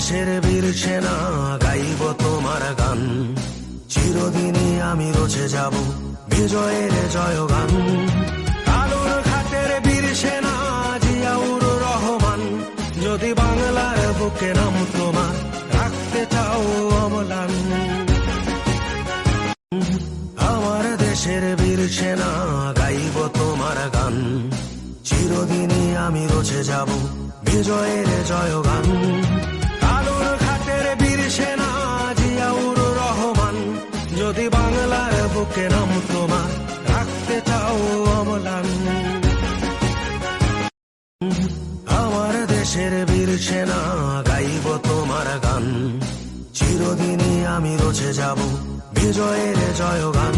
দেশের বীর সেনা গাইব তোমার গান, চিরদিনই আমি রচে যাব বিজয়ের জয়গান। কালুর ঘাটের বীর সেনা জিয়াউর রহমান, যদি বাংলার বুকে নাম তোমার রাখতে চাও অম্লান। আমার দেশের বীর সেনা গাইব তোমার গান, চিরদিনই আমি রচে যাব বিজয়ের জয়গান। কালুর ঘাটের বীর সেনা জিয়াউর রহমান, যদি বাংলার বুকে নাম তোমার রাখতে চাও অম্লান। আমার দেশের বীর সেনা গাইব তোমার গান, চিরদিনই আমি রচে যাব বিজয়ের জয়গান।